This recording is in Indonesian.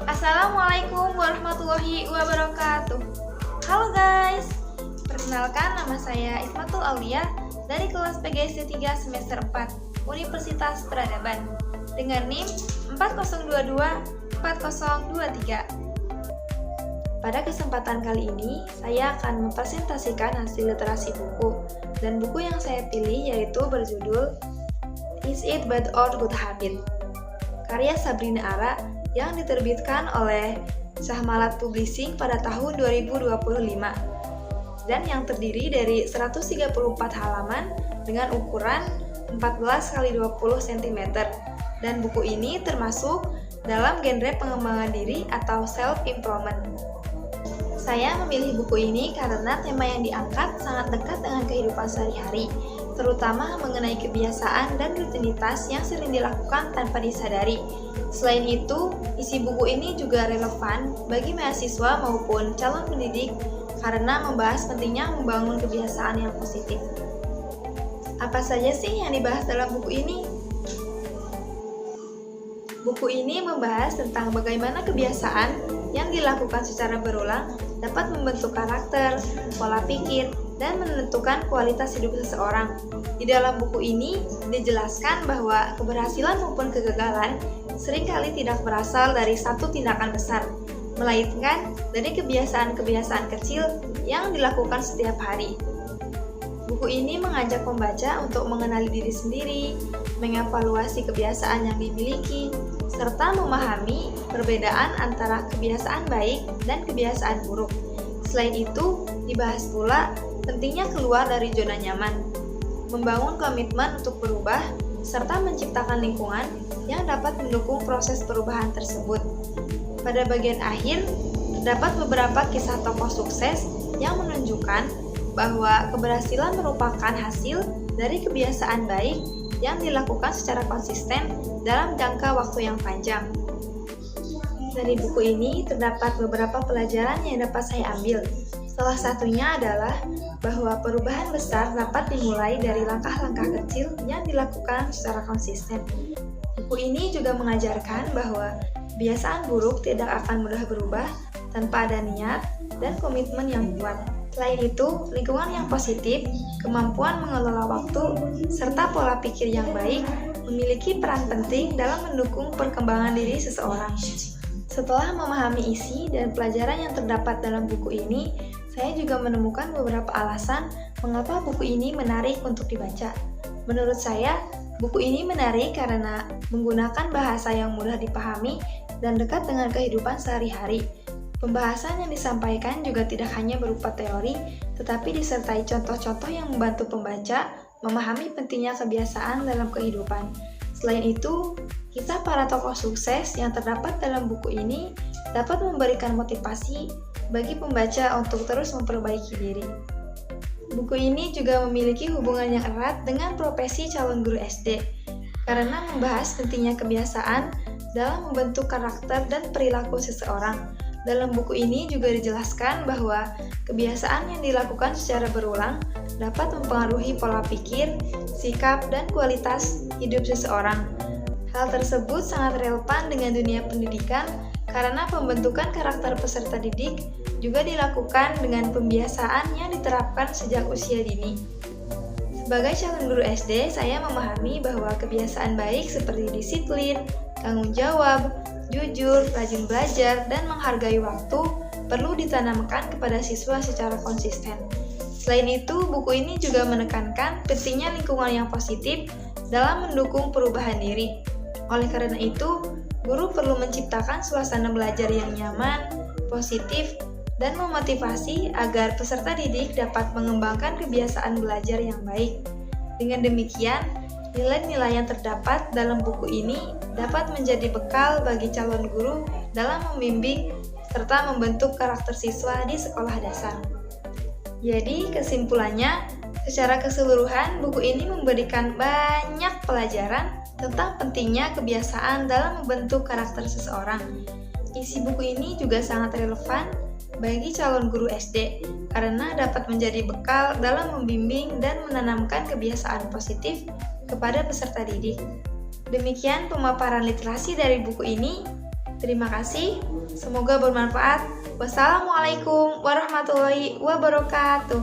Assalamualaikum warahmatullahi wabarakatuh. Halo guys, perkenalkan nama saya Ismatul Aulia dari kelas PGSD 3 semester 4 Universitas Peradaban dengan NIM 40224023. Pada kesempatan kali ini, saya akan mempresentasikan hasil literasi buku, dan buku yang saya pilih yaitu berjudul Is It Bad or Good Habit? Karya Sabrina Ara yang diterbitkan oleh Sahmalat Publishing pada tahun 2025 dan yang terdiri dari 134 halaman dengan ukuran 14x20 cm, dan buku ini termasuk dalam genre pengembangan diri atau self-improvement. Saya memilih buku ini karena tema yang diangkat sangat dekat dengan kehidupan sehari-hari, terutama mengenai kebiasaan dan rutinitas yang sering dilakukan tanpa disadari. Selain itu, isi buku ini juga relevan bagi mahasiswa maupun calon pendidik karena membahas pentingnya membangun kebiasaan yang positif. Apa saja sih yang dibahas dalam buku ini? Buku ini membahas tentang bagaimana kebiasaan yang dilakukan secara berulang dapat membentuk karakter, pola pikir, dan menentukan kualitas hidup seseorang. Di dalam buku ini dijelaskan bahwa keberhasilan maupun kegagalan seringkali tidak berasal dari satu tindakan besar, melainkan dari kebiasaan-kebiasaan kecil yang dilakukan setiap hari. Buku ini mengajak pembaca untuk mengenali diri sendiri, mengevaluasi kebiasaan yang dimiliki, serta memahami perbedaan antara kebiasaan baik dan kebiasaan buruk. Selain itu, dibahas pula pentingnya keluar dari zona nyaman, membangun komitmen untuk berubah, serta menciptakan lingkungan yang dapat mendukung proses perubahan tersebut. Pada bagian akhir, terdapat beberapa kisah tokoh sukses yang menunjukkan bahwa keberhasilan merupakan hasil dari kebiasaan baik yang dilakukan secara konsisten dalam jangka waktu yang panjang. Dari buku ini terdapat beberapa pelajaran yang dapat saya ambil. Salah satunya adalah bahwa perubahan besar dapat dimulai dari langkah-langkah kecil yang dilakukan secara konsisten. Buku ini juga mengajarkan bahwa kebiasaan buruk tidak akan mudah berubah tanpa ada niat dan komitmen yang kuat. Selain itu, lingkungan yang positif, kemampuan mengelola waktu, serta pola pikir yang baik memiliki peran penting dalam mendukung perkembangan diri seseorang. Setelah memahami isi dan pelajaran yang terdapat dalam buku ini, saya juga menemukan beberapa alasan mengapa buku ini menarik untuk dibaca. Menurut saya, buku ini menarik karena menggunakan bahasa yang mudah dipahami dan dekat dengan kehidupan sehari-hari. Pembahasan yang disampaikan juga tidak hanya berupa teori, tetapi disertai contoh-contoh yang membantu pembaca memahami pentingnya kebiasaan dalam kehidupan. Selain itu, kisah para tokoh sukses yang terdapat dalam buku ini dapat memberikan motivasi bagi pembaca untuk terus memperbaiki diri. Buku ini juga memiliki hubungan yang erat dengan profesi calon guru SD, karena membahas pentingnya kebiasaan dalam membentuk karakter dan perilaku seseorang. Dalam buku ini juga dijelaskan bahwa kebiasaan yang dilakukan secara berulang dapat mempengaruhi pola pikir, sikap, dan kualitas hidup seseorang. Hal tersebut sangat relevan dengan dunia pendidikan karena pembentukan karakter peserta didik juga dilakukan dengan pembiasaan yang diterapkan sejak usia dini. Sebagai calon guru SD, saya memahami bahwa kebiasaan baik seperti disiplin, tanggung jawab, jujur, rajin belajar, dan menghargai waktu perlu ditanamkan kepada siswa secara konsisten. Selain itu, buku ini juga menekankan pentingnya lingkungan yang positif dalam mendukung perubahan diri. Oleh karena itu, guru perlu menciptakan suasana belajar yang nyaman, positif, dan memotivasi agar peserta didik dapat mengembangkan kebiasaan belajar yang baik. Dengan demikian, nilai-nilai yang terdapat dalam buku ini dapat menjadi bekal bagi calon guru dalam membimbing serta membentuk karakter siswa di sekolah dasar. Jadi, kesimpulannya, secara keseluruhan buku ini memberikan banyak pelajaran tentang pentingnya kebiasaan dalam membentuk karakter seseorang. Isi buku ini juga sangat relevan bagi calon guru SD karena dapat menjadi bekal dalam membimbing dan menanamkan kebiasaan positif kepada peserta didik. Demikian pemaparan literasi dari buku ini. Terima kasih, semoga bermanfaat. Wassalamualaikum warahmatullahi wabarakatuh.